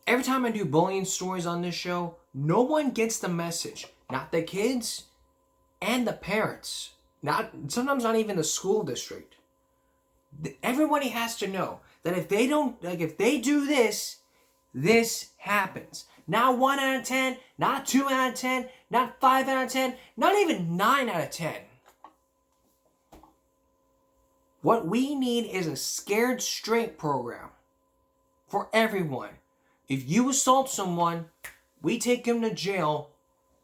Every time I do bullying stories on this show, no one gets the message. Not the kids and the parents. Sometimes not even the school district. Everybody has to know that if they don't, like, if they do this, this happens. Not 1 out of 10, not 2 out of 10, not 5 out of 10, not even 9 out of 10. What we need is a scared straight program for everyone. If you assault someone, we take them to jail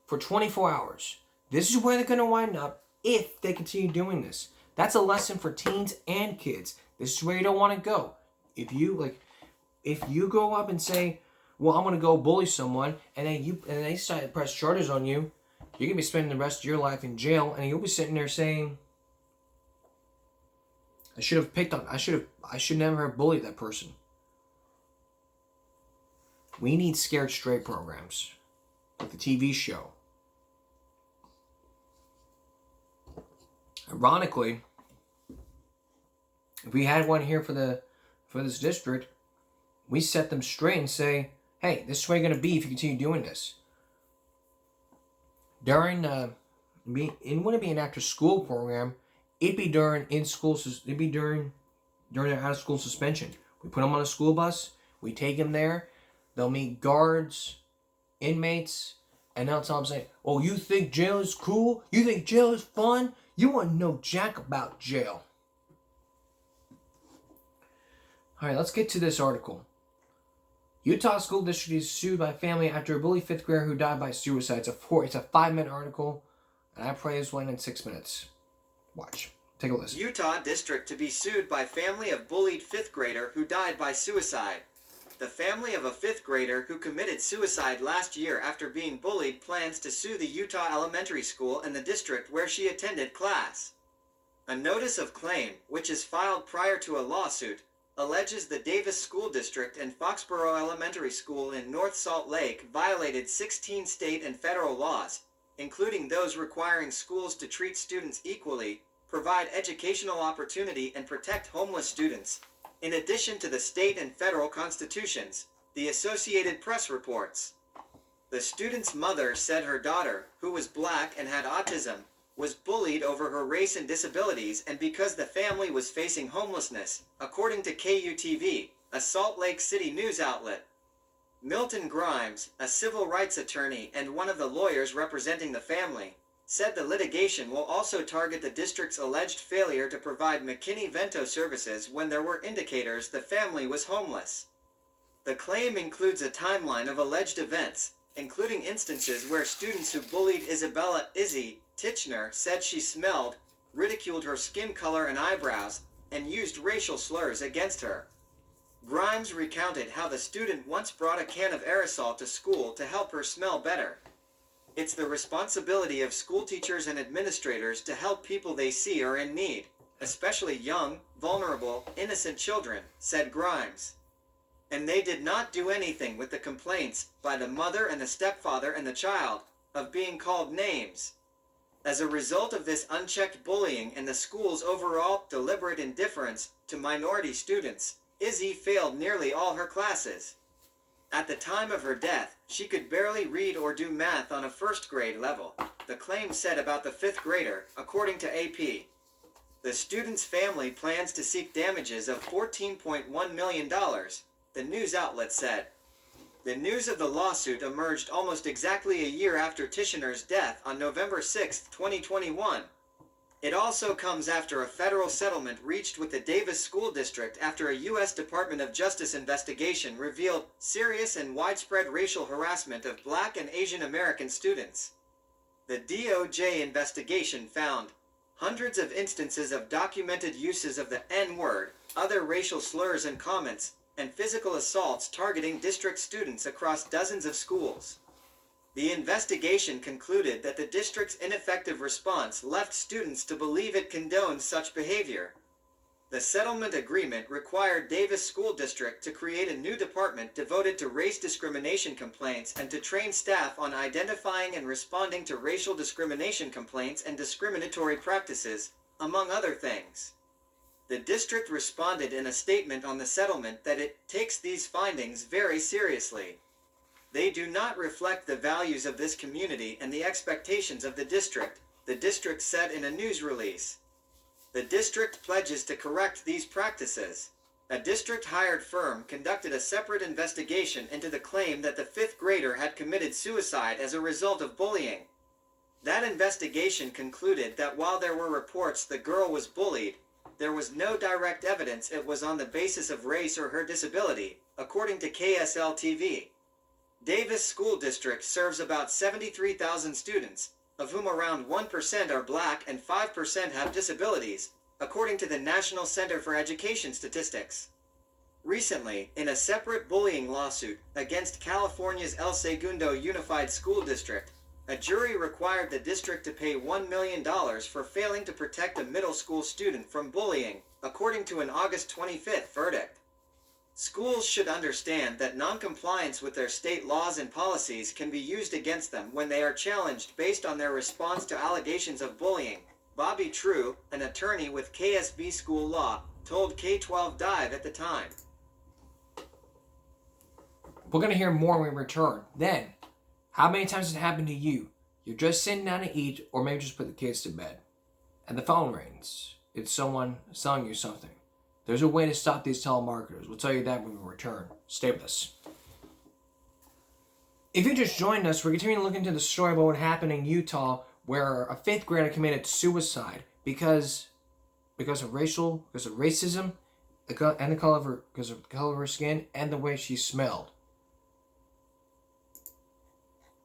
for 24 hours. This is where they're going to wind up if they continue doing this. That's a lesson for teens and kids. This is where you don't want to go. If you go up and say, well, I'm going to go bully someone, and they decide to press charges on you, you're going to be spending the rest of your life in jail, and you'll be sitting there saying, I should never have bullied that person. We need scared straight programs, like the TV show. Ironically, if we had one here for this district, we set them straight and say, hey, this is where you're going to be if you continue doing this. It wouldn't be an after school program. It'd be during their out of school suspension. We put them on a school bus. We take them there. They'll meet guards, inmates, and they'll tell them, say, oh, you think jail is cool? You think jail is fun? You want to know jack about jail. All right, let's get to this article. Utah school district is sued by family after a bully fifth grader who died by suicide. It's a 5-minute article, and I pray this one in 6 minutes. Watch. Take a listen. Utah district to be sued by family of bullied fifth grader who died by suicide. The family of a fifth grader who committed suicide last year after being bullied plans to sue the Utah elementary school and the district where she attended class. A notice of claim, which is filed prior to a lawsuit, alleges the Davis School District and Foxborough Elementary School in North Salt Lake violated 16 state and federal laws, including those requiring schools to treat students equally, provide educational opportunity, and protect homeless students, in addition to the state and federal constitutions, the Associated Press reports. The student's mother said her daughter, who was black and had autism, was bullied over her race and disabilities and because the family was facing homelessness, according to KUTV, a Salt Lake City news outlet. Milton Grimes, a civil rights attorney and one of the lawyers representing the family, said the litigation will also target the district's alleged failure to provide McKinney-Vento services when there were indicators the family was homeless. The claim includes a timeline of alleged events, including instances where students who bullied Isabella Izzy Titchener said she smelled, ridiculed her skin color and eyebrows, and used racial slurs against her. Grimes recounted how the student once brought a can of aerosol to school to help her smell better. It's the responsibility of school teachers and administrators to help people they see are in need, especially young, vulnerable, innocent children, said Grimes. And they did not do anything with the complaints, by the mother and the stepfather and the child, of being called names. As a result of this unchecked bullying and the school's overall deliberate indifference to minority students, Izzy failed nearly all her classes. At the time of her death, she could barely read or do math on a first-grade level, the claim said about the fifth grader, according to AP. The student's family plans to seek damages of $14.1 million, the news outlet said. The news of the lawsuit emerged almost exactly a year after Titchener's death on November 6, 2021. It also comes after a federal settlement reached with the Davis School District after a U.S. Department of Justice investigation revealed serious and widespread racial harassment of Black and Asian American students. The DOJ investigation found hundreds of instances of documented uses of the N-word, other racial slurs and comments, and physical assaults targeting district students across dozens of schools. The investigation concluded that the district's ineffective response left students to believe it condoned such behavior. The settlement agreement required Davis School District to create a new department devoted to race discrimination complaints and to train staff on identifying and responding to racial discrimination complaints and discriminatory practices, among other things. The district responded in a statement on the settlement that it takes these findings very seriously. They do not reflect the values of this community and the expectations of the district said in a news release. The district pledges to correct these practices. A district-hired firm conducted a separate investigation into the claim that the fifth grader had committed suicide as a result of bullying. That investigation concluded that while there were reports the girl was bullied, there was no direct evidence it was on the basis of race or her disability, according to KSL-TV. Davis School District serves about 73,000 students, of whom around 1% are black and 5% have disabilities, according to the National Center for Education Statistics. Recently, in a separate bullying lawsuit against California's El Segundo Unified School District, a jury required the district to pay $1 million for failing to protect a middle school student from bullying, according to an August 25th verdict. Schools should understand that noncompliance with their state laws and policies can be used against them when they are challenged based on their response to allegations of bullying. Bobby True, an attorney with KSB School Law, told K-12 Dive at the time. We're going to hear more when we return. Then, how many times has it happened to you? You're just sitting down to eat, or maybe just put the kids to bed, and the phone rings. It's someone selling you something. There's a way to stop these telemarketers. We'll tell you that when we return. Stay with us. If you just joined us, we're continuing to look into the story about what happened in Utah, where a fifth grader committed suicide because of racism, because of the color of her skin, and the way she smelled.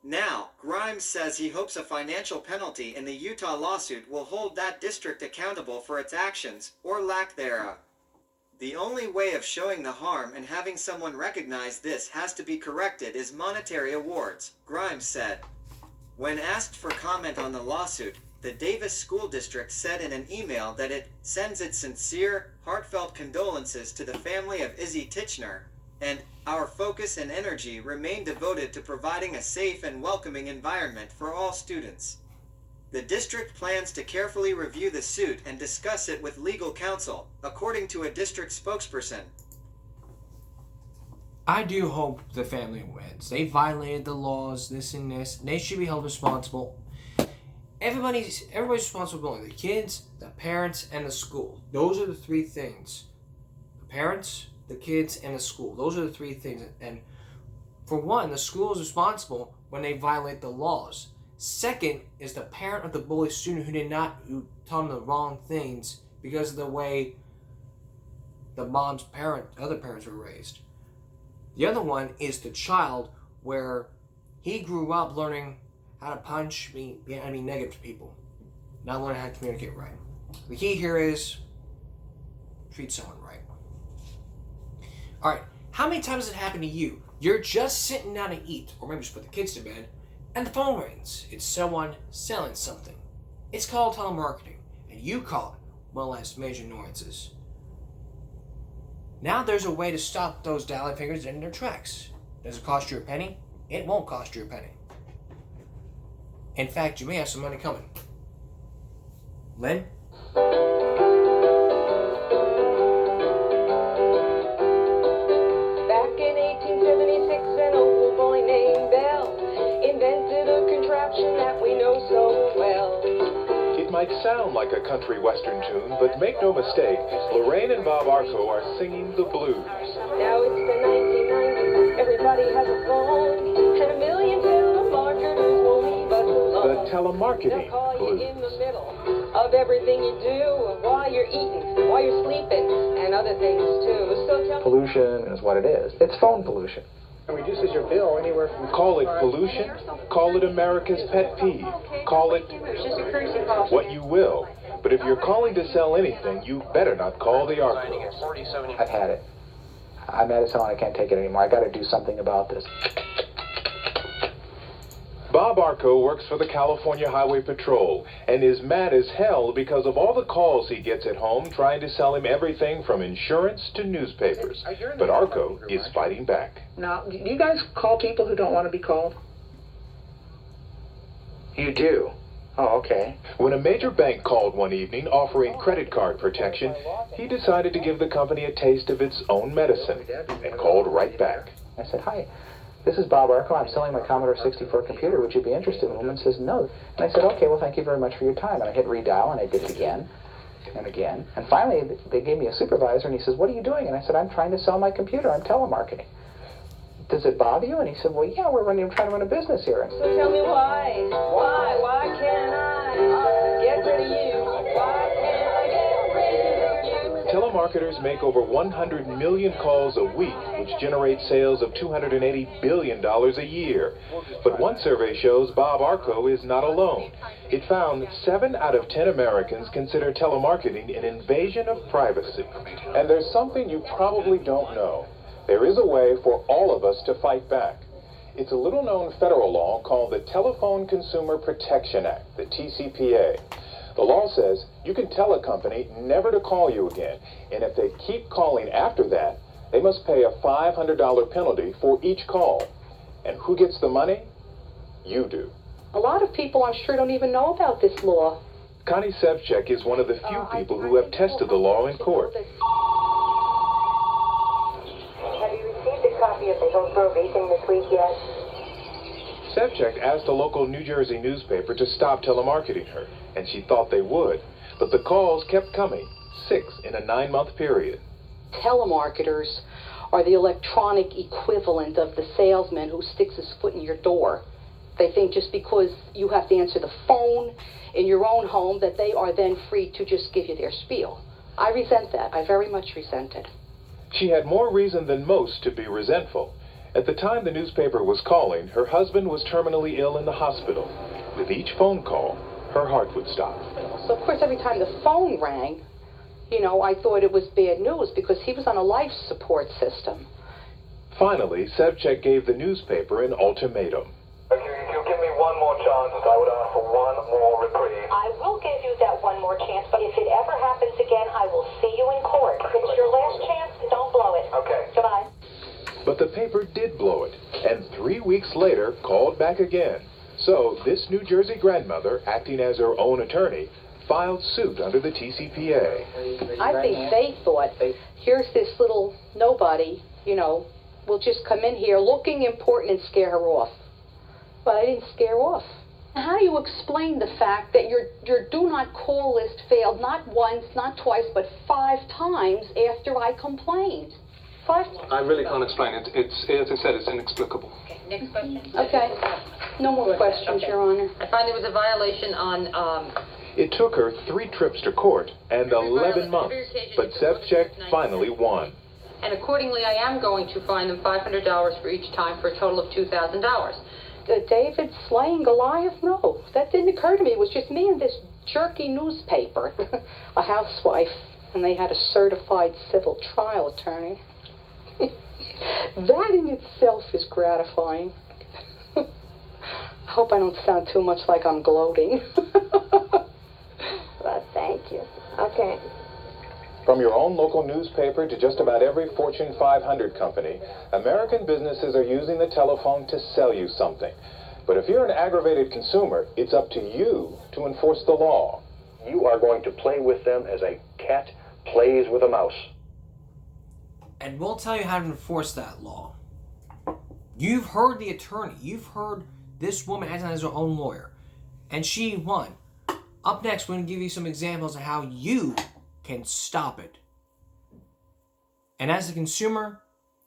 Now, Grimes says he hopes a financial penalty in the Utah lawsuit will hold that district accountable for its actions, or lack thereof. The only way of showing the harm and having someone recognize this has to be corrected is monetary awards, Grimes said. When asked for comment on the lawsuit, the Davis School District said in an email that it sends its sincere, heartfelt condolences to the family of Izzy Titchener, and our focus and energy remain devoted to providing a safe and welcoming environment for all students. The district plans to carefully review the suit and discuss it with legal counsel, according to a district spokesperson. I do hope the family wins. They violated the laws, this and this, and they should be held responsible. Everybody's responsible. The kids, the parents, and the school. Those are the three things. The parents, the kids, and the school. Those are the three things. And for one, the school is responsible when they violate the laws. Second is the parent of the bullied student who taught him the wrong things because of the way the other parents were raised. The other one is the child, where he grew up learning how to punch, be negative to people, not learning how to communicate right. The key here is treat someone right. All right, how many times has it happened to you? You're just sitting down to eat, or maybe just put the kids to bed, and the phone rings. It's someone selling something. It's called telemarketing, and you call it one less major annoyances. Now there's a way to stop those dialing fingers in their tracks. Does it cost you a penny? It won't cost you a penny. In fact, you may have some money coming. Lynn? Back in 1876, an old boy named Bell invented a contraption that we know so well. It might sound like a country western tune, but make no mistake, Lorraine and Bob Arco are singing the blues. Now it's the 1990s, everybody has a phone, and a million telemarketers won't leave us alone. The telemarketing They'll call blues. you in the middle of everything you do, while you're eating, while you're sleeping, and other things too. So tell Pollution is what it is. It's phone pollution. It reduces your bill anywhere from... Call it pollution, call it America's pet peeve, call it just a courtesy call. what you will. But if you're calling to sell anything, you better not call the Arcos. I've had it. I'm at it, so I can't take it anymore. I got to do something about this. Bob Arco works for the California Highway Patrol and is mad as hell because of all the calls he gets at home trying to sell him everything from insurance to newspapers. But Arco is fighting back. Now, do you guys call people who don't want to be called? You do. Oh, okay. When a major bank called one evening offering credit card protection, he decided to give the company a taste of its own medicine and called right back. I said, hi, this is Bob Arco. I'm selling my Commodore 64 computer. Would you be interested? The woman says, no. And I said, okay, well, thank you very much for your time. And I hit redial, and I did it again and again. And finally, they gave me a supervisor, and he says, what are you doing? And I said, I'm trying to sell my computer. I'm telemarketing. Does it bother you? And he said, well, yeah, we're trying to run a business here. So tell me why? Why can't I get rid of you? Why can't I get rid of you? Telemarketers make over 100 million calls a week, which generates sales of $280 billion a year. But one survey shows Bob Arco is not alone. It found 7 out of 10 Americans consider telemarketing an invasion of privacy. And there's something you probably don't know. There is a way for all of us to fight back. It's a little-known federal law called the Telephone Consumer Protection Act, the TCPA. The law says you can tell a company never to call you again, and if they keep calling after that, they must pay a $500 penalty for each call. And who gets the money? You do. A lot of people, I'm sure, don't even know about this law. Connie Sevchek is one of the few people who have tested the law in court. Have you received a copy of the Hillsborough briefing this week yet? Sevchek asked a local New Jersey newspaper to stop telemarketing her, and she thought they would. But the calls kept coming, 6 in a 9-month period. Telemarketers are the electronic equivalent of the salesman who sticks his foot in your door. They think just because you have to answer the phone in your own home that they are then free to just give you their spiel. I resent that. I very much resent it. She had more reason than most to be resentful. At the time the newspaper was calling, her husband was terminally ill in the hospital. With each phone call, her heart would stop. So, of course, every time the phone rang, I thought it was bad news because he was on a life support system. Finally, Sevchek gave the newspaper an ultimatum. If you give me one more chance, I would ask for one more reprieve. I will give you that one more chance, but if it ever happens again, I will see you in court. If it's your last chance, don't blow it. Okay. Goodbye. But the paper did blow it, and 3 weeks later called back again. So this New Jersey grandmother, acting as her own attorney, filed suit under the TCPA. I think they thought, here's this little nobody, will just come in here looking important and scare her off. But I didn't scare off. How do you explain the fact that your do not call list failed not once, not twice, but 5 times after I complained? 5 times. I really can't explain it. It's, as I said, it's inexplicable. Okay, next question. Okay. No more questions, Okay. Your Honor. I find there was a violation on, It took her 3 trips to court and 11 months, but Sevchek finally won. and accordingly I am going to fine them $500 for each time for a total of $2,000. David slaying Goliath? No, that didn't occur to me. It was just me and this jerky newspaper, a housewife, and they had a certified civil trial attorney. That in itself is gratifying. I hope I don't sound too much like I'm gloating. Well, thank you. Okay. From your own local newspaper to just about every Fortune 500 company, American businesses are using the telephone to sell you something. But if you're an aggravated consumer, it's up to you to enforce the law. You are going to play with them as a cat plays with a mouse. And we'll tell you how to enforce that law. You've heard the attorney. You've heard this woman has her own lawyer. And she won. Up next, we're going to give you some examples of how you can stop it. And as a consumer,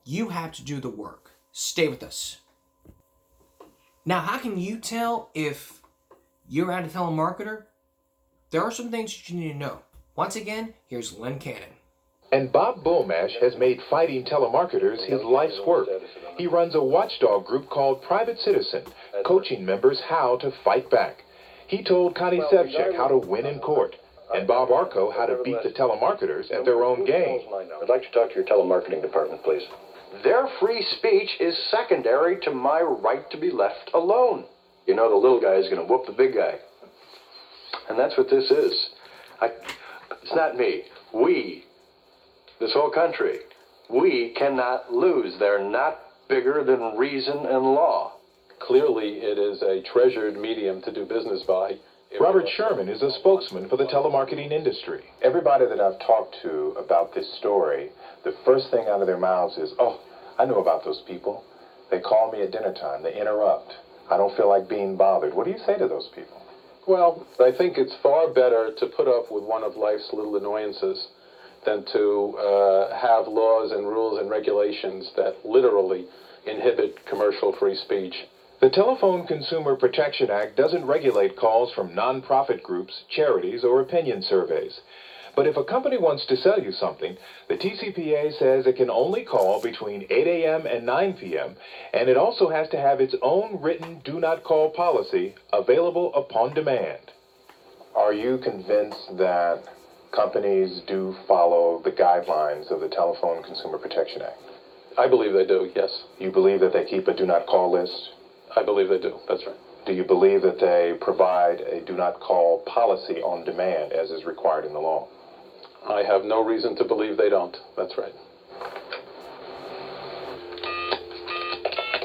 you have to do the work. Stay with us. Now, how can you tell if you're at a telemarketer? There are some things that you need to know. Once again, here's Len Cannon. And Bob Bulmash has made fighting telemarketers his life's work. He runs a watchdog group called Private Citizen, coaching members how to fight back. He told Connie Sevchek how to win in court, and Bob Arco how to beat the telemarketers at their own game. I'd like to talk to your telemarketing department, please. Their free speech is secondary to my right to be left alone. You know the little guy is going to whoop the big guy. And that's what this is. It's not me. We, this whole country, we cannot lose. They're not bigger than reason and law. Clearly, it is a treasured medium to do business by. Robert Sherman is a spokesman for the telemarketing industry. Everybody that I've talked to about this story, the first thing out of their mouths is, oh, I know about those people. They call me at dinner time. They interrupt. I don't feel like being bothered. What do you say to those people? Well, I think it's far better to put up with one of life's little annoyances than to have laws and rules and regulations that literally inhibit commercial free speech. The Telephone Consumer Protection Act doesn't regulate calls from nonprofit groups, charities, or opinion surveys. But if a company wants to sell you something, the TCPA says it can only call between 8 a.m. and 9 p.m., and it also has to have its own written do not call policy available upon demand. Are you convinced that companies do follow the guidelines of the Telephone Consumer Protection Act? I believe they do, yes. You believe that they keep a do not call list? I believe they do, that's right. Do you believe that they provide a do not call policy on demand as is required in the law? I have no reason to believe they don't, that's right.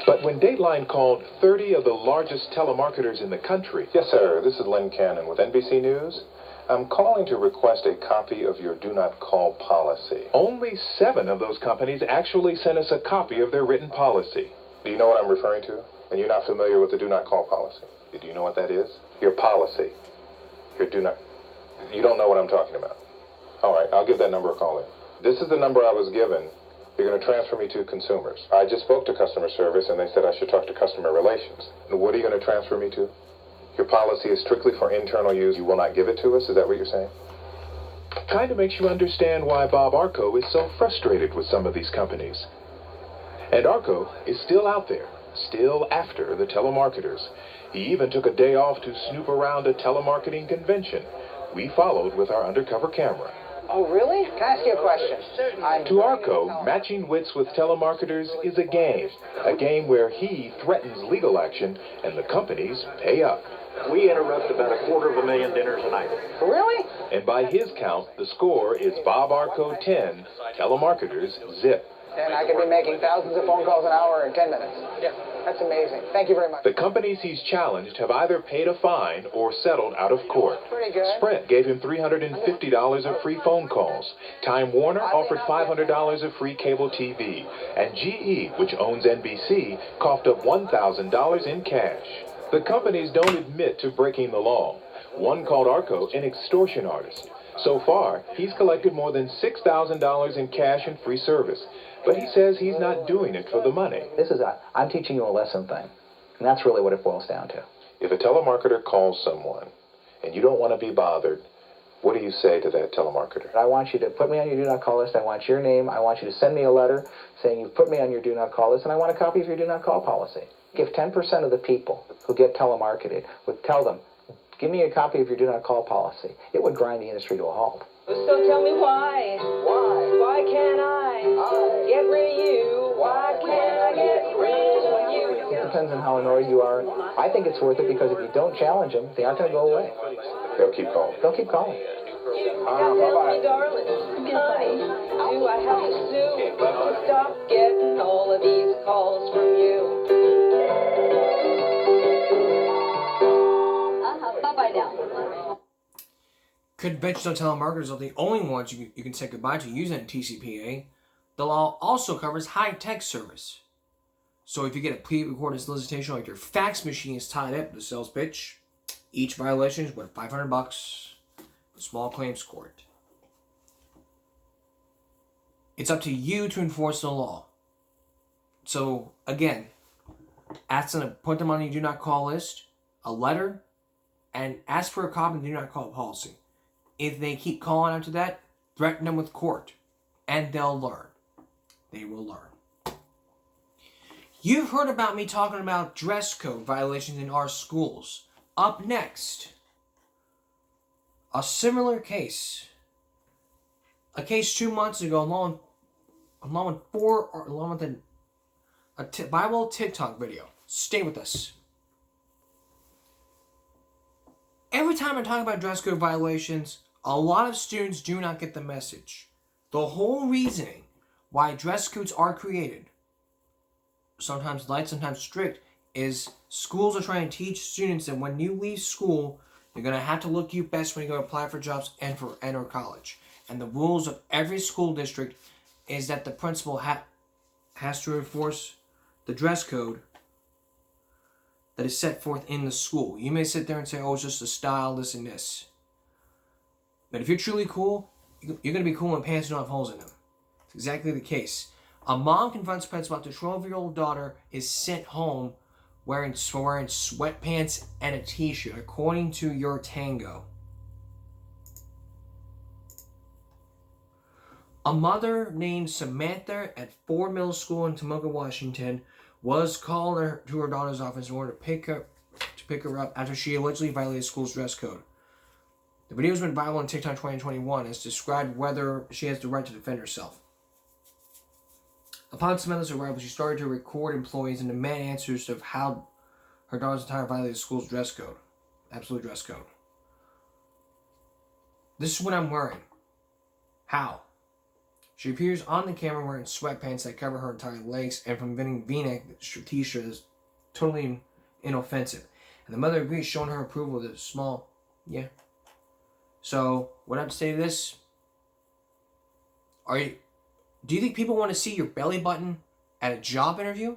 But when Dateline called 30 of the largest telemarketers in the country... Yes, sir, this is Len Cannon with NBC News. I'm calling to request a copy of your do not call policy. Only 7 of those companies actually sent us a copy of their written policy. Do you know what I'm referring to? And you're not familiar with the do not call policy. Do you know what that is? Your policy. Your do not... You don't know what I'm talking about. All right, I'll give that number a call in. This is the number I was given. You're going to transfer me to consumers. I just spoke to customer service, and they said I should talk to customer relations. What are you going to transfer me to? Your policy is strictly for internal use. You will not give it to us? Is that what you're saying? Kind of makes you understand why Bob Arco is so frustrated with some of these companies. And Arco is still out there, still after the telemarketers. He even took a day off to snoop around a telemarketing convention. We followed with our undercover camera. Oh, really? Can I ask you a question? To Arco, matching wits with telemarketers is a game where he threatens legal action and the companies pay up. We interrupt about 250,000 dinners a night. Really? And by his count, the score is Bob Arco 10, telemarketers 0. And I could be making thousands of phone calls an hour in 10 minutes. Yeah, that's amazing. Thank you very much. The companies he's challenged have either paid a fine or settled out of court. Pretty good. Sprint gave him $350 of free phone calls. Time Warner offered $500 of free cable TV. And GE, which owns NBC, coughed up $1,000 in cash. The companies don't admit to breaking the law. One called Arco an extortion artist. So far, he's collected more than $6,000 in cash and free service. But he says he's not doing it for the money. I'm teaching you a lesson thing. And that's really what it boils down to. If a telemarketer calls someone and you don't want to be bothered, what do you say to that telemarketer? I want you to put me on your do not call list. I want your name. I want you to send me a letter saying you've put me on your do not call list, and I want a copy of your do not call policy. If 10% of the people who get telemarketed would tell them, give me a copy of your do not call policy, it would grind the industry to a halt. So tell me why? Why can't I get rid of you? Why can't I get rid of you? It depends on how annoyed you are. I think it's worth it because if you don't challenge them, they aren't going to go away. They'll keep calling. They'll keep calling. Now tell me, darling, honey, do I have to sue to stop getting all of these calls from you? Bye-bye now. Conventional telemarketers are the only ones you can say goodbye to using TCPA. The law also covers high-tech service. So if you get a pre-recorded solicitation or if your fax machine is tied up with a sales pitch, each violation is worth $500, a small claims court. It's up to you to enforce the law. So again, ask them to put them on your do not call list, a letter, and ask for a copy of the do not call policy. If they keep calling after that, threaten them with court, and they'll learn. They will learn. You've heard about me talking about dress code violations in our schools. Up next, a similar case. A case 2 months ago, along with a Bible TikTok video. Stay with us. Every time I talk about dress code violations, a lot of students do not get the message. The whole reasoning why dress codes are created, sometimes light, sometimes strict, is schools are trying to teach students that when you leave school, They're going to have to look you best when you go apply for jobs and for enter college. And the rules of every school district is that the principal has to enforce the dress code that is set forth in the school. You may sit there and say, oh, it's just a style, this and this. But if you're truly cool, you're going to be cool in pants and don't have holes in them. It's exactly the case. A mom confronts principal after 12-year-old daughter is sent home wearing sweatpants and a t-shirt, according to your Tango. A mother named Samantha at Ford Middle School in Tomoka, Washington, was called to her daughter's office in order to pick her up after she allegedly violated the school's dress code. The video has been viral on TikTok 2021 as described whether she has the right to defend herself. Upon Samantha's arrival, she started to record employees and demand answers of how her daughter's attire violated the school's dress code. Absolute dress code. This is what I'm wearing. How? She appears on the camera wearing sweatpants that cover her entire legs, and from V-neck t-shirt is totally inoffensive. And the mother agrees, showing her approval with a small, yeah. So, what I have to say to this, do you think people want to see your belly button at a job interview?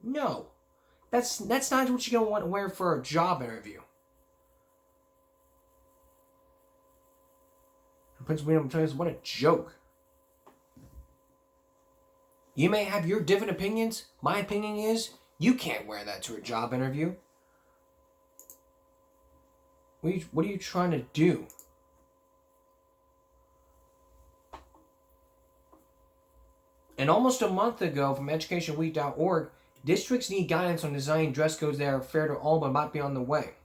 No. That's not what you're going to want to wear for a job interview. Prince William, I'm telling you, what a joke. You may have your different opinions. My opinion is, you can't wear that to a job interview. What are you trying to do? And almost a month ago, from educationweek.org, districts need guidance on designing dress codes that are fair to all but might be on the way.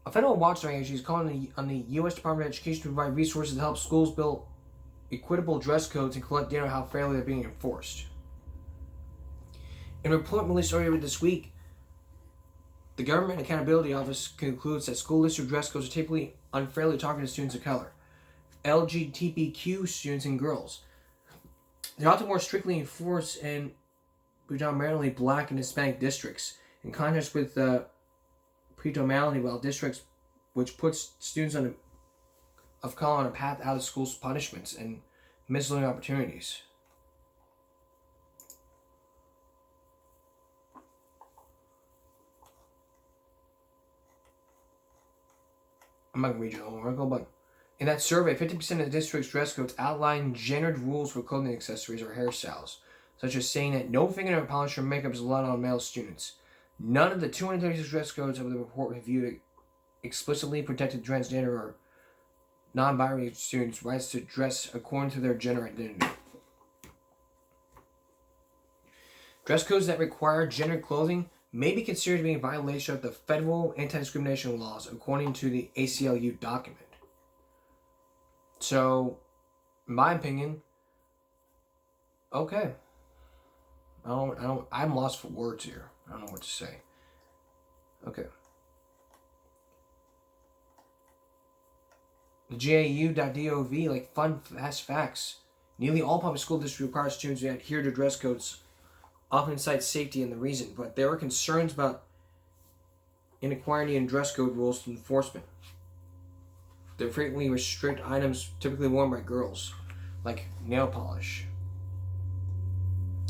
A federal watchdog agency is calling on the U.S. Department of Education to provide resources to help schools build equitable dress codes and collect data on how fairly they're being enforced. In a report released earlier this week, the Government Accountability Office concludes that school district dress codes are typically unfairly targeted to students of color, LGBTQ students, and girls. They're often more strictly enforced in predominantly black and Hispanic districts, in contrast with predominantly while districts which puts students of color on a path out of school's punishments and misleading opportunities. I'm not going to read you the whole article, but in that survey, 50% of the district's dress codes outline gendered rules for clothing accessories or hairstyles, such as saying that no fingernail polish or makeup is allowed on male students. None of the 236 dress codes of the report reviewed explicitly protected transgender or non-binary students' rights to dress according to their gender identity. Dress codes that require gendered clothing may be considered to be in violation of the federal anti-discrimination laws, according to the ACLU document. So, in my opinion, okay. I'm lost for words here. I don't know what to say. Okay. The GAU.dov, like fun, fast facts. Nearly all public school districts require students to adhere to dress codes, often cite safety in the reason, but there are concerns about inequality in dress code rules to enforcement. They frequently restrict items typically worn by girls, like nail polish.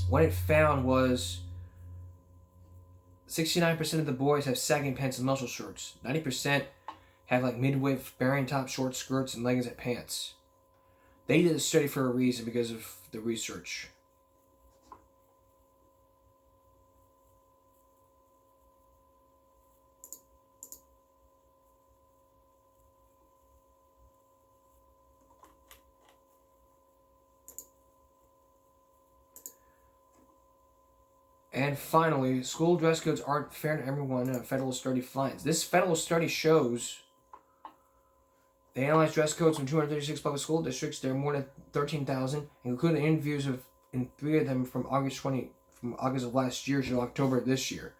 What it found was 69% of the boys have sagging pants and muscle shirts. 90% have like midriff bearing top short skirts and leggings and pants. They did the study for a reason because of the research. And finally, school dress codes aren't fair to everyone, and a federal study finds. This federal study shows they analyzed dress codes from 236 public school districts. There are more than 13,000, including interviews in 3 of them from August of last year to October of this year.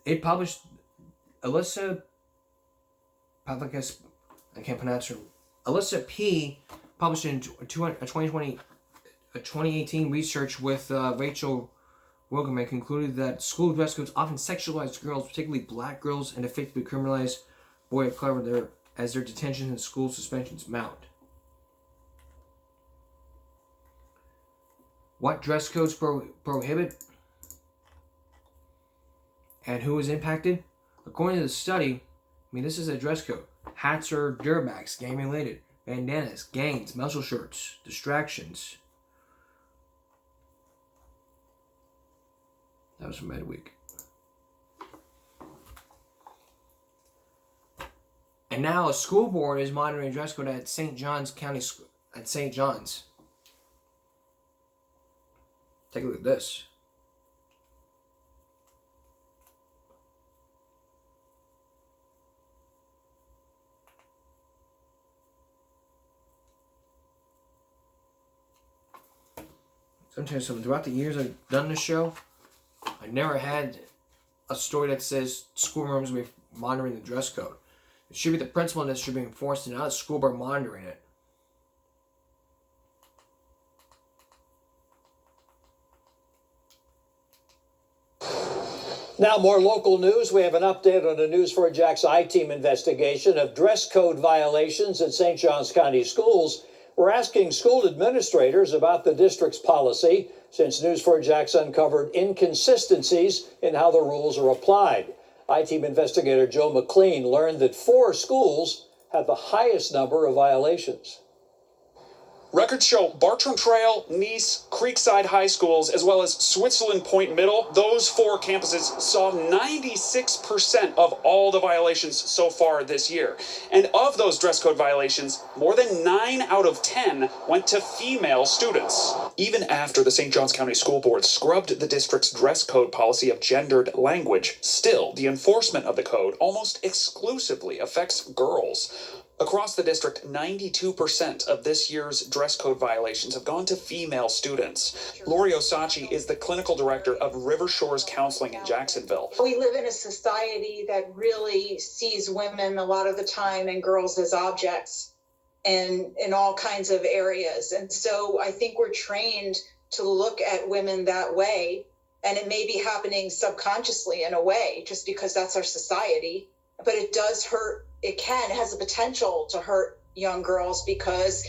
It published Alyssa P. published in 2018 research with Rachel Wilkerman concluded that school dress codes often sexualize girls, particularly black girls, and effectively criminalize boys of color as their detention and school suspensions mount. What dress codes prohibit and who is impacted? According to the study, this is a dress code. Hats or durabags, gang-related. Bandanas, gangs, muscle shirts, distractions. That was from Ed Week. And now a school board is monitoring dress code at St. John's County at St. John's. Take a look at this. Sometimes throughout the years I've done this show, I never had a story that says schoolrooms will be monitoring the dress code. It should be the principal that should be enforced and not a school board monitoring it. Now, more local news. We have an update on the News4Jax I-Team investigation of dress code violations at St. Johns County Schools. We're asking school administrators about the district's policy since News4Jax uncovered inconsistencies in how the rules are applied. I-Team investigator Joe McLean learned that 4 schools have the highest number of violations. Records show Bartram Trail, Nice, Creekside High Schools, as well as Switzerland Point Middle. Those 4 campuses saw 96% of all the violations so far this year. And of those dress code violations, more than 9 out of 10 went to female students. Even after the St. Johns County School Board scrubbed the district's dress code policy of gendered language, still, the enforcement of the code almost exclusively affects girls. Across the district, 92% of this year's dress code violations have gone to female students. Lori Osachi is the clinical director of River Shores Counseling in Jacksonville. We live in a society that really sees women a lot of the time and girls as objects and in all kinds of areas. And so I think we're trained to look at women that way, and it may be happening subconsciously in a way, just because that's our society, but it does hurt. It has the potential to hurt young girls because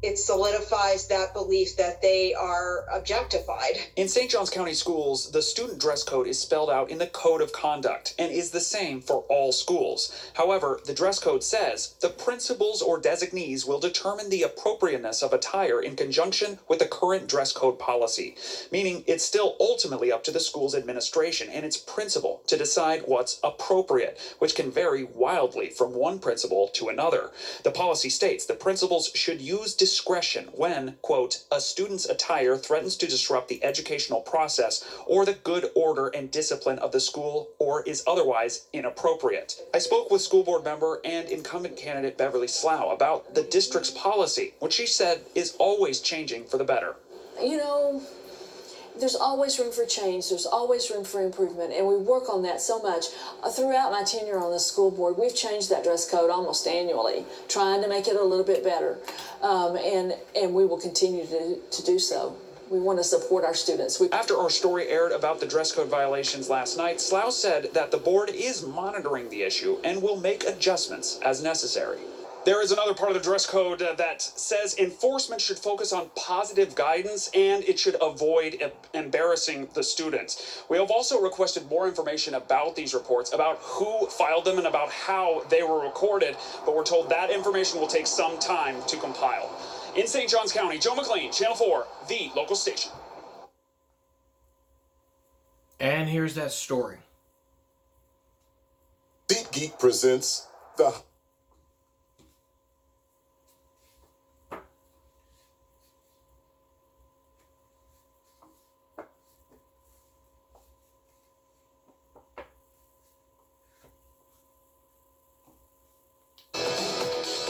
it solidifies that belief that they are objectified. In St. Johns County schools, the student dress code is spelled out in the Code of Conduct and is the same for all schools. However, the dress code says the principals or designees will determine the appropriateness of attire in conjunction with the current dress code policy, meaning it's still ultimately up to the school's administration and its principal to decide what's appropriate, which can vary wildly from one principal to another. The policy states the principals should use discretion when, quote, a student's attire threatens to disrupt the educational process or the good order and discipline of the school or is otherwise inappropriate. I spoke with school board member and incumbent candidate Beverly Slough about the district's policy, which she said is always changing for the better. You know, there's always room for change, there's always room for improvement, and we work on that so much. Throughout my tenure on the school board, we've changed that dress code almost annually, trying to make it a little bit better, and we will continue to do so. We want to support our students. After our story aired about the dress code violations last night, Slough said that the board is monitoring the issue and will make adjustments as necessary. There is another part of the dress code that says enforcement should focus on positive guidance and it should avoid embarrassing the students. We have also requested more information about these reports, about who filed them and about how they were recorded, but we're told that information will take some time to compile. In St. Johns County, Joe McLean, Channel 4, the local station. And here's that story. SeatGeek presents the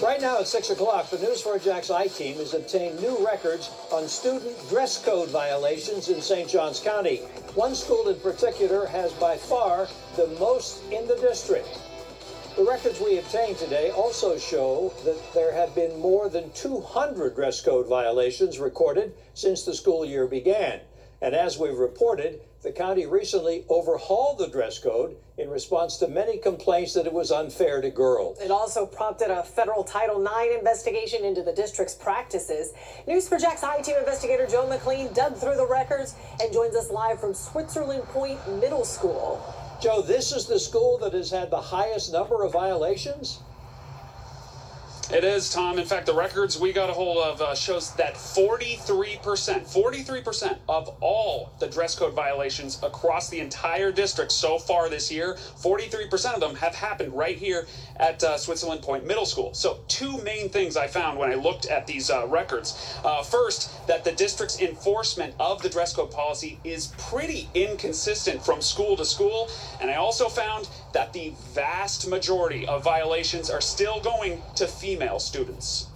Right now at 6 o'clock, the News4Jax I-Team has obtained new records on student dress code violations in St. Johns County. One school in particular has by far the most in the district. The records we obtained today also show that there have been more than 200 dress code violations recorded since the school year began. And as we've reported, the county recently overhauled the dress code in response to many complaints that it was unfair to girls. It also prompted a federal Title IX investigation into the district's practices. News4JAX I-Team investigator Joe McLean dug through the records and joins us live from Switzerland Point Middle School. Joe, this is the school that has had the highest number of violations? It is, Tom. In fact, the records we got a hold of shows that 43% of all the dress code violations across the entire district so far this year, 43% of them have happened right here at Switzerland Point Middle School. So two main things I found when I looked at these records. First, that the district's enforcement of the dress code policy is pretty inconsistent from school to school. And I also found that the vast majority of violations are still going to female students.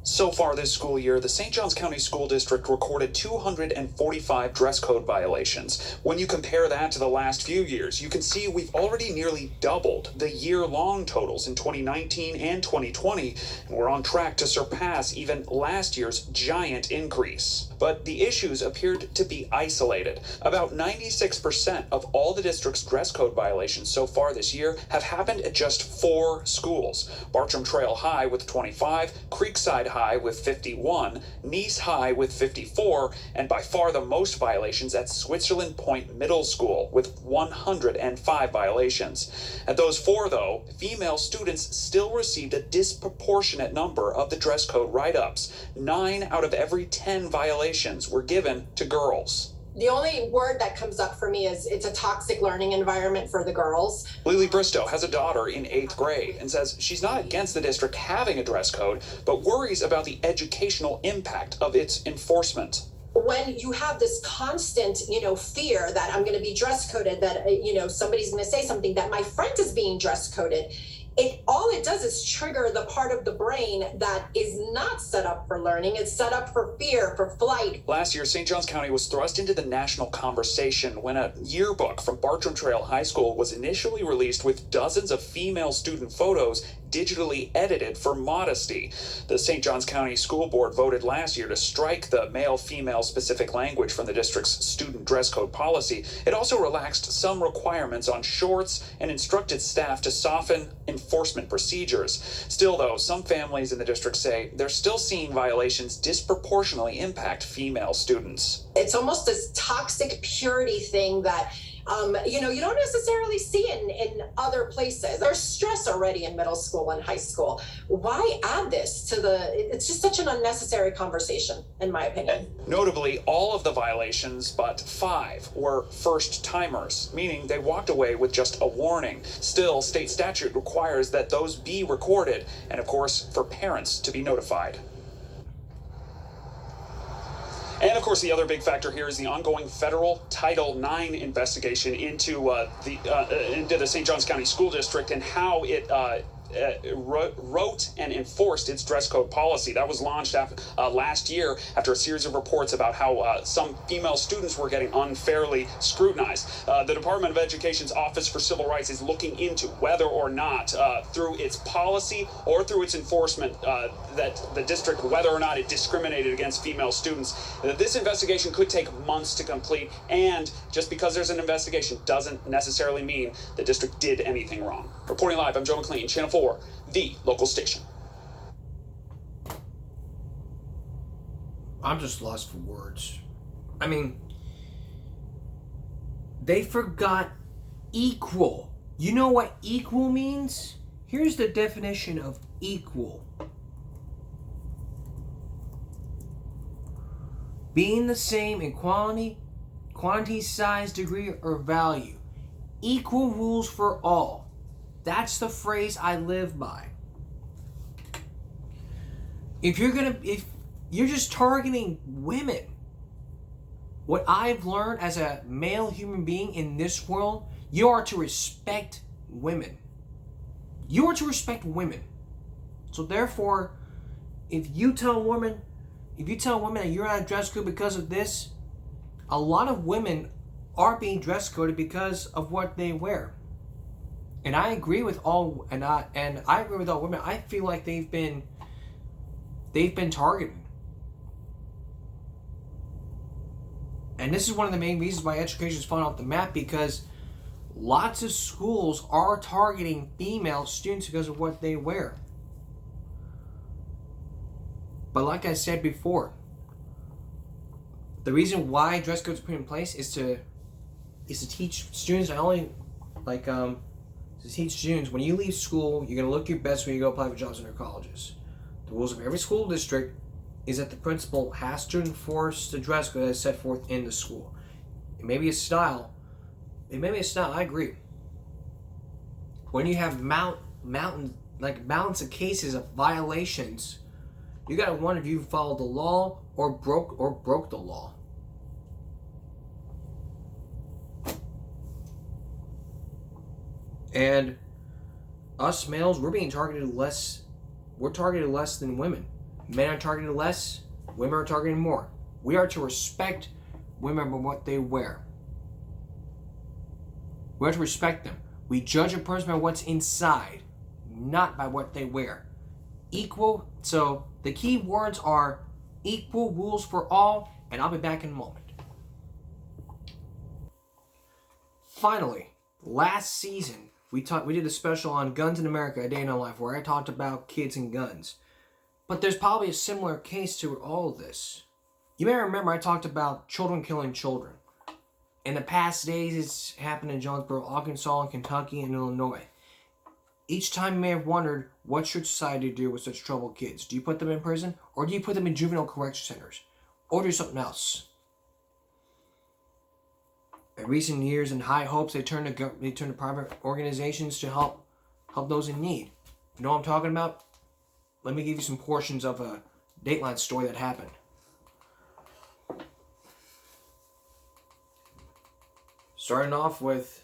So far this school year, the St. Johns County School District recorded 245 dress code violations. When you compare that to the last few years, you can see we've already nearly doubled the year-long totals in 2019 and 2020, and we're on track to surpass even last year's giant increase. But the issues appeared to be isolated. About 96% of all the district's dress code violations so far this year have happened at just 4 schools. Bartram Trail High with 25, Creekside High with 51, Nice High with 54, and by far the most violations at Switzerland Point Middle School with 105 violations. At those 4, though, female students still received a disproportionate number of the dress code write-ups. 9 out of every 10 violations were given to girls. The only word that comes up for me is it's a toxic learning environment for the girls. Lily Bristow has a daughter in 8th grade and says she's not against the district having a dress code, but worries about the educational impact of its enforcement. When you have this constant, fear that I'm going to be dress coded, that, somebody's going to say something, that my friend is being dress coded, all it does is trigger the part of the brain that is not set up for learning. It's set up for fear, for flight. Last year, St. Johns County was thrust into the national conversation when a yearbook from Bartram Trail High School was initially released with dozens of female student photos digitally edited for modesty. The St. Johns County School Board voted last year to strike the male-female specific language from the district's student dress code policy. It also relaxed some requirements on shorts and instructed staff to soften enforcement procedures. Still, though, some families in the district say they're still seeing violations disproportionately impact female students. It's almost this toxic purity thing that you don't necessarily see in other places. There's stress already in middle school and high school. Why add this to it's just such an unnecessary conversation, in my opinion. Notably, all of the violations but 5 were first-timers, meaning they walked away with just a warning. Still, state statute requires that those be recorded, and of course, for parents to be notified. And of course, the other big factor here is the ongoing federal Title IX investigation into the St. Johns County School District and how it wrote and enforced its dress code policy. That was launched last year after a series of reports about how some female students were getting unfairly scrutinized. The Department of Education's Office for Civil Rights is looking into whether or not, through its policy or through its enforcement, that the district, whether or not it discriminated against female students. This investigation could take months to complete, and just because there's an investigation doesn't necessarily mean the district did anything wrong. Reporting live, I'm Joe McLean, Channel 4, the local station. I'm just lost for words. I mean, they forgot equal. You know what equal means? Here's the definition of equal. Being the same in quality, size, degree, or value. Equal rules for all. That's the phrase I live by. If you're just targeting women, what I've learned as a male human being in this world, you are to respect women. You are to respect women. So therefore, if you tell women that you're not dress code because of this, a lot of women are being dress coded because of what they wear. And I agree with all women. I feel like they've been targeted. And this is one of the main reasons why education is falling off the map, because lots of schools are targeting female students because of what they wear. But like I said before, the reason why dress codes are put in place is to teach students, not only to teach students when you leave school, you're going to look your best when you go apply for jobs in their colleges. The rules of every school district is that the principal has to enforce the dress code as set forth in the school. It may be a style. I agree. When you have mountains of cases of violations, you gotta wonder if you followed the law or broke the law. And us males, we're being targeted less. We're targeted less than women. Men are targeted less. Women are targeted more. We are to respect women by what they wear. We are to respect them. We judge a person by what's inside, not by what they wear. Equal. So the key words are equal rules for all, and I'll be back in a moment. Finally, last season, we did a special on Guns in America, A Day in Our Life, where I talked about kids and guns. But there's probably a similar case to all of this. You may remember I talked about children killing children. In the past days, it's happened in Jonesboro, Arkansas, and Kentucky, and Illinois. Each time you may have wondered, what should society do with such troubled kids? Do you put them in prison? Or do you put them in juvenile correction centers? Or do something else? In recent years, in high hopes, they turn to private organizations to help those in need. You know what I'm talking about? Let me give you some portions of a Dateline story that happened. Starting off with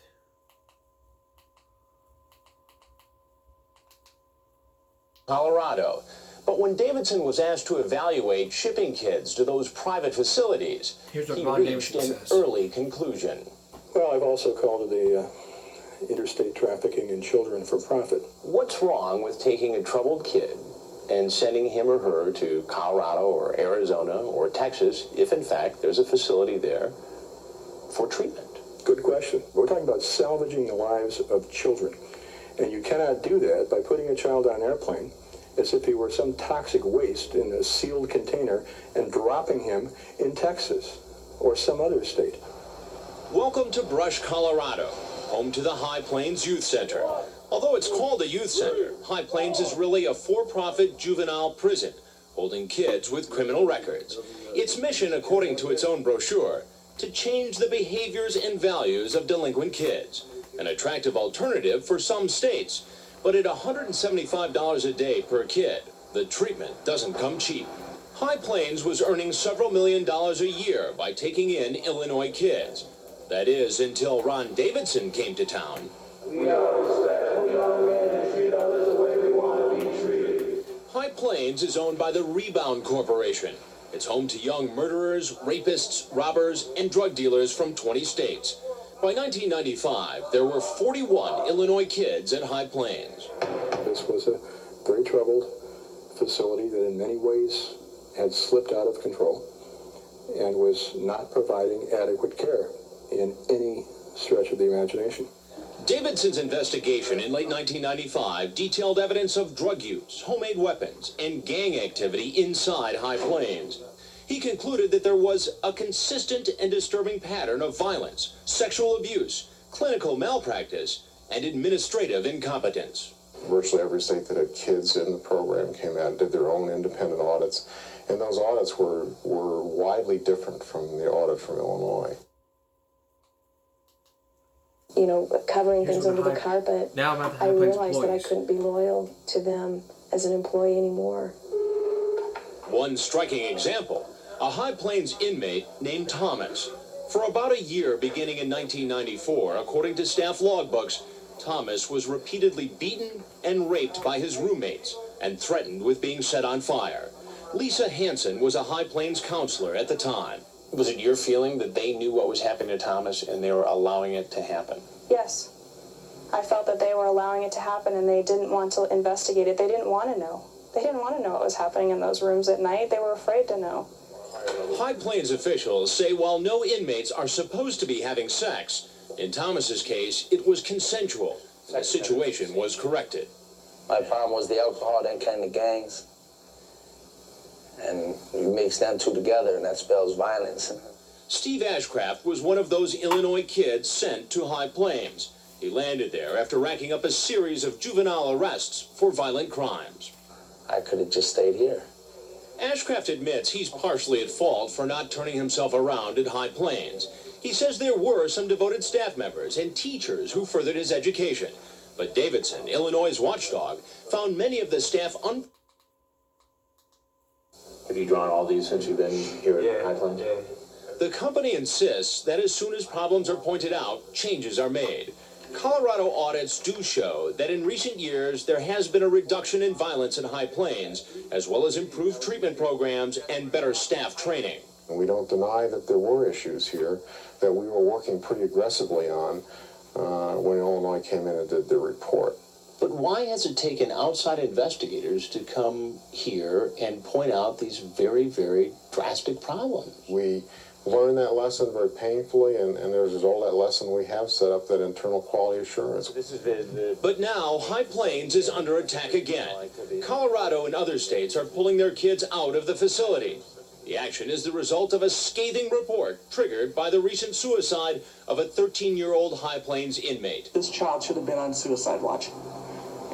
Colorado. But when Davidson was asked to evaluate shipping kids to those private facilities, he reached an early conclusion. Well, I've also called it interstate trafficking in children for profit. What's wrong with taking a troubled kid and sending him or her to Colorado or Arizona or Texas if, in fact, there's a facility there for treatment? Good question. We're talking about salvaging the lives of children. And you cannot do that by putting a child on an airplane as if he were some toxic waste in a sealed container and dropping him in Texas or some other state. Welcome to Brush, Colorado, home to the High Plains Youth Center. Although it's called a youth center, High Plains is really a for-profit juvenile prison holding kids with criminal records. Its mission, according to its own brochure, to change the behaviors and values of delinquent kids. An attractive alternative for some states, but at $175 a day per kid, the treatment doesn't come cheap. High Plains was earning several $1 million a year by taking in Illinois kids. That is, until Ron Davidson came to town. High Plains is owned by the Rebound Corporation. It's home to young murderers, rapists, robbers, and drug dealers from 20 states. By 1995, there were 41 Illinois kids at High Plains. This was a very troubled facility that in many ways had slipped out of control and was not providing adequate care in any stretch of the imagination. Davidson's investigation in late 1995 detailed evidence of drug use, homemade weapons, and gang activity inside High Plains. He concluded that there was a consistent and disturbing pattern of violence, sexual abuse, clinical malpractice, and administrative incompetence. Virtually every state that had kids in the program came out and did their own independent audits, and those audits were widely different from the audit from Illinois. You know, covering things under the carpet, I realized that I couldn't be loyal to them as an employee anymore. One striking example, a High Plains inmate named Thomas. For about a year beginning in 1994, according to staff logbooks, Thomas was repeatedly beaten and raped by his roommates and threatened with being set on fire. Lisa Hansen was a High Plains counselor at the time. Was it your feeling that they knew what was happening to Thomas and they were allowing it to happen? Yes. I felt that they were allowing it to happen and they didn't want to investigate it. They didn't want to know. They didn't want to know what was happening in those rooms at night. They were afraid to know. High Plains officials say while no inmates are supposed to be having sex, in Thomas's case, it was consensual. The situation was corrected. My problem was the alcohol, then came the gangs. And you mix them two together, and that spells violence. Steve Ashcraft was one of those Illinois kids sent to High Plains. He landed there after racking up a series of juvenile arrests for violent crimes. I could have just stayed here. Ashcraft admits he's partially at fault for not turning himself around at High Plains. He says there were some devoted staff members and teachers who furthered his education. But Davidson, Illinois' watchdog, found many of the staff Have you drawn all these since you've been here at High Plains? Yeah. The company insists that as soon as problems are pointed out, changes are made. Colorado audits do show that in recent years there has been a reduction in violence in High Plains, as well as improved treatment programs and better staff training. And we don't deny that there were issues here that we were working pretty aggressively on when Illinois came in and did their report. But why has it taken outside investigators to come here and point out these very, very drastic problems? We learned that lesson very painfully, and as a result of that lesson, we have set up that internal quality assurance. But now, High Plains is under attack again. Colorado and other states are pulling their kids out of the facility. The action is the result of a scathing report triggered by the recent suicide of a 13-year-old High Plains inmate. This child should have been on suicide watch,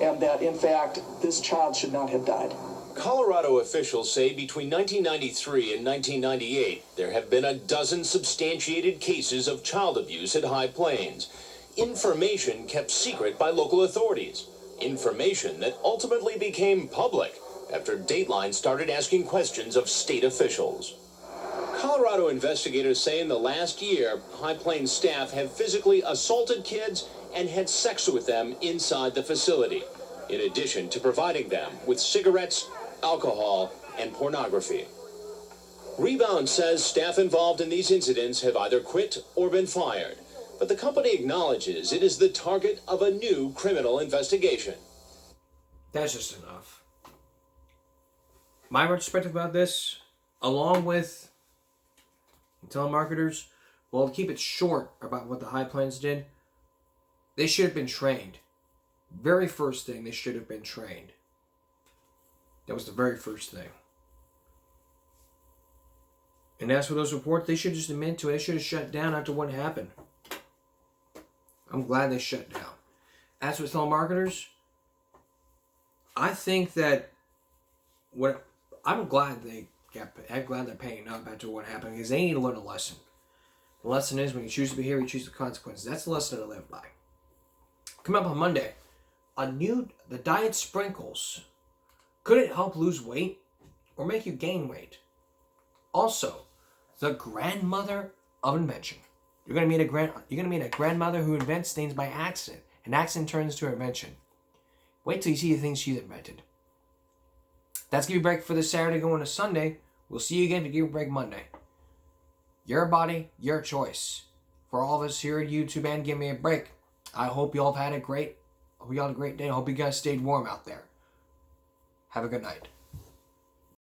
and that, in fact, this child should not have died. Colorado officials say between 1993 and 1998, there have been a dozen substantiated cases of child abuse at High Plains. Information kept secret by local authorities. Information that ultimately became public after Dateline started asking questions of state officials. Colorado investigators say in the last year, High Plains staff have physically assaulted kids and had sex with them inside the facility, in addition to providing them with cigarettes, alcohol, and pornography. Rebound says staff involved in these incidents have either quit or been fired, but the company acknowledges it is the target of a new criminal investigation. That's just enough. My perspective about this, along with telemarketers, well, to keep it short about what the High Plains did, they should have been trained. Very first thing, they should have been trained. That was the very first thing. And as for those reports, they should just admit to it. They should have shut down after what happened. I'm glad they shut down. As for telemarketers, I think that I'm glad they're paying up after what happened, because they need to learn a lesson. The lesson is when you choose to be here, you choose the consequences. That's the lesson to live by. Coming up on Monday, the diet sprinkles. Could it help lose weight or make you gain weight? Also, the grandmother of invention. You're gonna meet a grandmother who invents things by accident. An accident turns to an invention. Wait till you see the things she's invented. That's Give You a Break for this Saturday going to Sunday. We'll see you again to Give You a Break Monday. Your body, your choice. For all of us here at YouTube and Give Me a Break, I hope you all have had a great day. I hope you guys stayed warm out there. Have a good night.